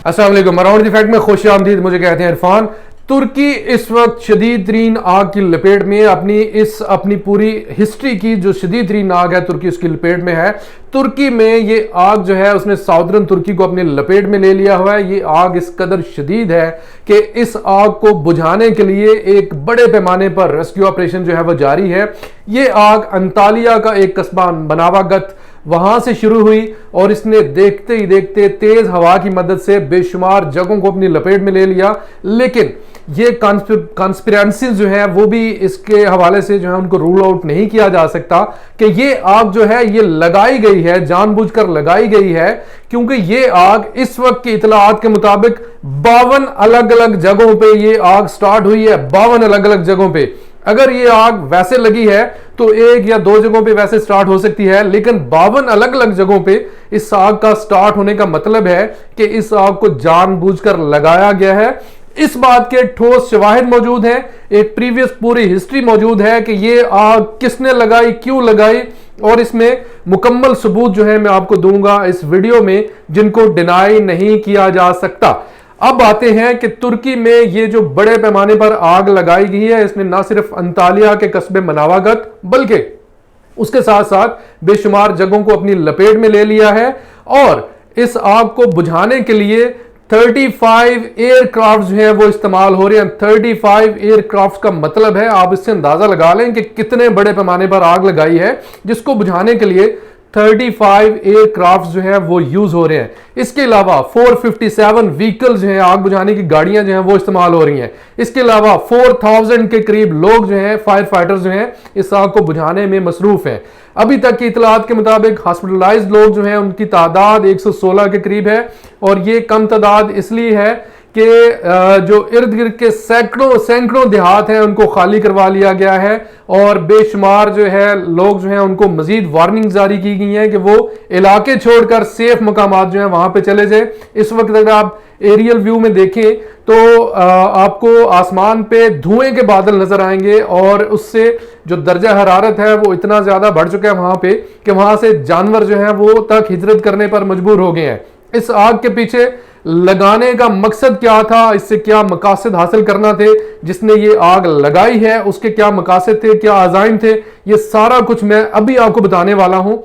अस्सलाम वालेकुम। Around the fact में खुश आमदीद, मुझे कहते हैं इरफान। तुर्की इस वक्त शदीद तरीन आग की लपेट में, अपनी पूरी हिस्ट्री की जो शदीद तरीन आग है तुर्की उसकी लपेट में है। तुर्की में ये आग जो है उसने साउदर्न तुर्की को अपनी लपेट में ले लिया हुआ है। ये आग इस कदर शदीद है कि इस आग को बुझाने के लिए एक बड़े पैमाने पर रेस्क्यू ऑपरेशन जो है वो जारी है। ये आग अंतालिया का एक कस्बा बनावागत वहां से शुरू हुई और इसने देखते ही देखते तेज हवा की मदद से बेशुमार जगहों को अपनी लपेट में ले लिया। लेकिन ये कॉन्स्पिरेंसी जो है वो भी इसके हवाले से जो है उनको रूल आउट नहीं किया जा सकता कि ये आग जो है ये लगाई गई है, जानबूझकर लगाई गई है, क्योंकि ये आग इस वक्त की इतलाआत के मुताबिक 52 अलग अलग जगहों पे ये आग स्टार्ट हुई है। 52 अलग अलग जगहों पे। अगर ये आग वैसे लगी है तो एक या दो जगहों पे वैसे स्टार्ट हो सकती है, लेकिन 52 अलग अलग जगहों पे इस आग का स्टार्ट होने का मतलब है कि इस आग को जानबूझकर लगाया गया है। इस बात के ठोस शवाहिद मौजूद हैं, एक प्रीवियस पूरी हिस्ट्री मौजूद है कि ये आग किसने लगाई, क्यों लगाई, और इसमें मुकम्मल सबूत जो है मैं आपको दूंगा इस वीडियो में, जिनको डिनाई नहीं किया जा सकता। अब आते हैं कि तुर्की में ये जो बड़े पैमाने पर आग लगाई गई है, इसने ना सिर्फ अंतालिया के कस्बे मनावागत बल्कि उसके साथ साथ बेशुमार जगहों को अपनी लपेट में ले लिया है। और इस आग को बुझाने के लिए 35 एयरक्राफ्ट जो है वो इस्तेमाल हो रहे हैं। 35 एयरक्राफ्ट का मतलब है, आप इससे अंदाजा लगा लें कि कितने बड़े पैमाने पर आग लगाई है, जिसको बुझाने के लिए 35 एयरक्राफ्ट जो है वो यूज हो रहे हैं। इसके अलावा 457 व्हीकल्स जो है, आग बुझाने की गाड़ियां जो हैं वो इस्तेमाल हो रही हैं। इसके अलावा 4000 के करीब लोग जो हैं, फायर फाइटर्स जो हैं, इस आग को बुझाने में मसरूफ हैं। अभी तक की इतलात के मुताबिक हॉस्पिटलाइज्ड लोग जो हैं उनकी तादाद 116 के करीब है। और ये कम तादाद इसलिए है कि जो इर्द गिर्द के सैकड़ों देहात हैं उनको खाली करवा लिया गया है और बेशुमार जो है लोग जो हैं उनको मजीद वार्निंग जारी की गई है कि वो इलाके छोड़कर सेफ मकामात जो हैं वहां पे चले जाए। इस वक्त अगर आप एरियल व्यू में देखें तो आपको आसमान पे धुएं के बादल नजर आएंगे और उससे जो दर्जा हरारत है वो इतना ज्यादा बढ़ चुका है वहां पे कि वहां से जानवर जो है वो तक हिजरत करने पर मजबूर हो गए हैं। इस आग के पीछे लगाने का मकसद क्या था, इससे क्या मकासद हासिल करना थे, जिसने ये आग लगाई है उसके क्या मकासद थे, क्या अज़ाइम थे, ये सारा कुछ मैं अभी आपको बताने वाला हूं।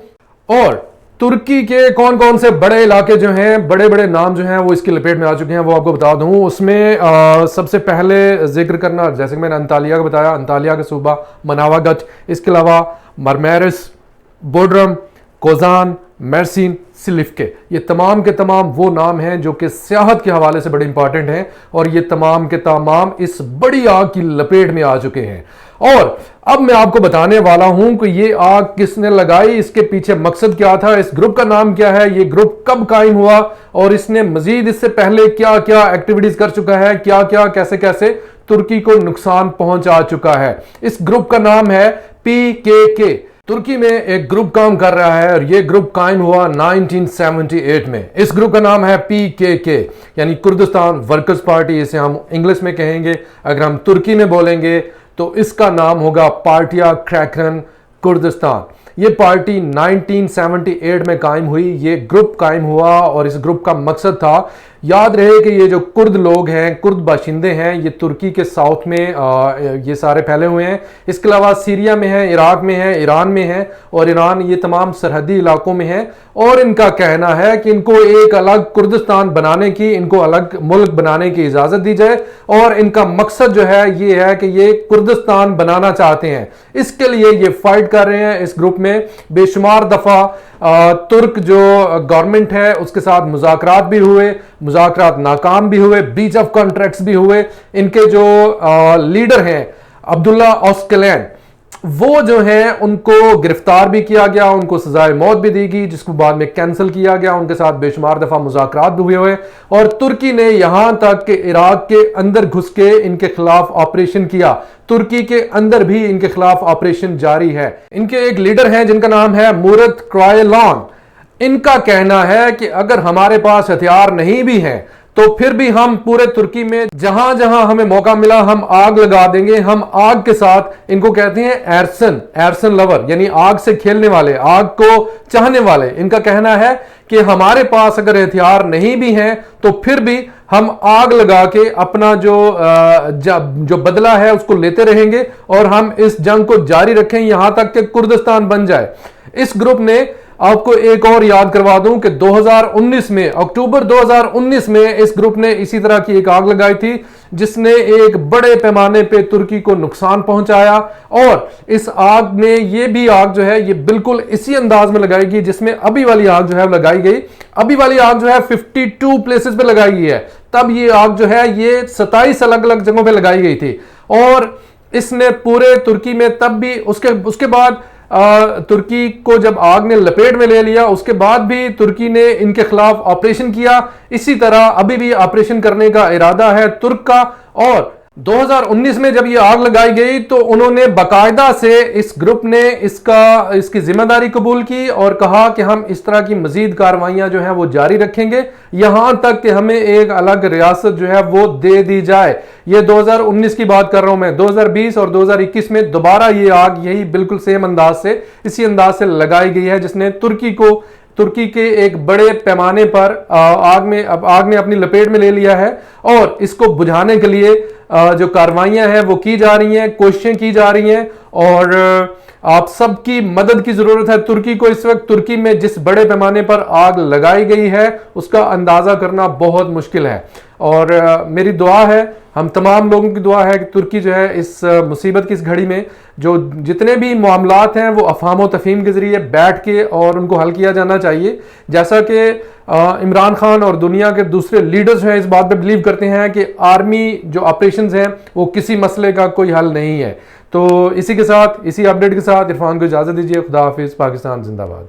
और तुर्की के कौन कौन से बड़े इलाके जो हैं, बड़े बड़े नाम जो हैं वो इसकी लपेट में आ चुके हैं, वो आपको बता दूं। उसमें सबसे पहले जिक्र करना, जैसे कि मैंने अंतालिया का बताया, अंतालिया का सूबा मनावागत, इसके अलावा मरमेरिस, बोड्रम, कोजान, मेरसिन, सिलिफ्के, ये तमाम के तमाम वो नाम हैं जो कि सियाहत के हवाले से बड़े इंपॉर्टेंट हैं और ये तमाम के तमाम इस बड़ी आग की लपेट में आ चुके हैं। और अब मैं आपको बताने वाला हूं कि ये आग किसने लगाई, इसके पीछे मकसद क्या था, इस ग्रुप का नाम क्या है, ये ग्रुप कब कायम हुआ और इसने मजीद इससे पहले क्या क्या एक्टिविटीज कर चुका है, क्या क्या कैसे कैसे तुर्की को नुकसान पहुंचा चुका है। इस ग्रुप का नाम है PKK। तुर्की में एक ग्रुप काम कर रहा है और ये ग्रुप कायम हुआ 1978 में। इस ग्रुप का नाम है PKK, यानी कुर्दिस्तान वर्कर्स पार्टी, इसे हम इंग्लिश में कहेंगे। अगर हम तुर्की में बोलेंगे तो इसका नाम होगा पार्टिया क्रैकरन कुर्दिस्तान। ये पार्टी 1978 में कायम हुई, ये ग्रुप कायम हुआ और इस ग्रुप का मकसद था, याद रहे कि ये जो कुर्द लोग हैं, कुर्द बाशिंदे हैं, ये तुर्की के साउथ में ये सारे फैले हुए हैं। इसके अलावा सीरिया में है, इराक में है, ईरान में है और ईरान, ये तमाम सरहदी इलाकों में है। और इनका कहना है कि इनको एक अलग कुर्दिस्तान बनाने की, इनको अलग मुल्क बनाने की इजाजत दी जाए और इनका मकसद जो है ये है कि ये कुर्दिस्तान बनाना चाहते हैं। इसके लिए ये फाइट कर रहे हैं। इस ग्रुप में बेशुमार दफा तुर्क जो गवर्नमेंट है उसके साथ मुज़ाकरात भी हुए, मुज़ाकरात नाकाम भी हुए, ब्रीच ऑफ कॉन्ट्रैक्ट्स भी हुए। इनके जो लीडर हैं अब्दुल्ला ओस्कलैन, वो जो है उनको गिरफ्तार भी किया गया, उनको सजाए मौत भी दी गई, जिसको बाद में कैंसिल किया गया। उनके साथ बेशुमार दफा मुज़ाकरात भी हुए और तुर्की ने यहां तक कि इराक के अंदर घुस के इनके खिलाफ ऑपरेशन किया। तुर्की के अंदर भी इनके खिलाफ ऑपरेशन जारी है। इनके एक लीडर हैं जिनका नाम है मुरत क्रायलॉन। इनका कहना है कि अगर हमारे पास हथियार नहीं भी हैं तो फिर भी हम पूरे तुर्की में जहां जहां हमें मौका मिला हम आग लगा देंगे। हम आग के साथ, इनको कहते हैं एरसन, एरसन लवर, यानी आग से खेलने वाले, आग को चाहने वाले। इनका कहना है कि हमारे पास अगर हथियार नहीं भी हैं तो फिर भी हम आग लगा के अपना जो बदला है उसको लेते रहेंगे और हम इस जंग को जारी रखें यहां तक कि कुर्दिस्तान बन जाए। इस ग्रुप ने, आपको एक और याद करवा दूं कि 2019 में, अक्टूबर 2019 में इस ग्रुप ने इसी तरह की एक आग लगाई थी जिसने एक बड़े पैमाने पे तुर्की को नुकसान पहुंचाया। और इस आग ने, ये भी आग जो है ये बिल्कुल इसी अंदाज में लगाई गई जिसमें अभी वाली आग जो है लगाई गई। अभी वाली आग जो है 52 प्लेसेस पे लगाई गई है, तब ये आग जो है ये 27 अलग अलग जगहों पे लगाई गई थी। और इसने पूरे तुर्की में, तब भी उसके बाद तुर्की को जब आग ने लपेट में ले लिया, उसके बाद भी तुर्की ने इनके खिलाफ ऑपरेशन किया। इसी तरह अभी भी ऑपरेशन करने का इरादा है तुर्क का। और 2019 में जब ये आग लगाई गई तो उन्होंने बाकायदा से, इस ग्रुप ने इसकी जिम्मेदारी कबूल की और कहा कि हम इस तरह की मजीद कार्रवाइयां जो है वो जारी रखेंगे यहां तक कि हमें एक अलग रियासत जो है वो दे दी जाए। ये 2019 की बात कर रहा हूं मैं। 2020 और 2021 में दोबारा ये आग यही बिल्कुल सेम अंदाज से, इसी अंदाज से लगाई गई है जिसने तुर्की के एक बड़े पैमाने पर आग ने अपनी लपेट में ले लिया है। और इसको बुझाने के लिए जो कार्रवाइयां हैं वो की जा रही हैं, कोशिशें की जा रही हैं। और आप सबकी मदद की जरूरत है तुर्की को। इस वक्त तुर्की में जिस बड़े पैमाने पर आग लगाई गई है उसका अंदाजा करना बहुत मुश्किल है। और मेरी दुआ है, हम तमाम लोगों की दुआ है कि तुर्की जो है इस मुसीबत की इस घड़ी में जो जितने भी मामलात हैं वो अफहाम व तफहीम के जरिए बैठ के और उनको हल किया जाना चाहिए। जैसा कि इमरान खान और दुनिया के दूसरे लीडर्स हैं इस बात पे बिलीव करते हैं कि आर्मी जो ऑपरेशंस हैं वो किसी मसले का कोई हल नहीं है। तो इसी के साथ, इसी अपडेट के साथ इरफान को इजाजत दीजिए। खुदा हाफिज। पाकिस्तान जिंदाबाद।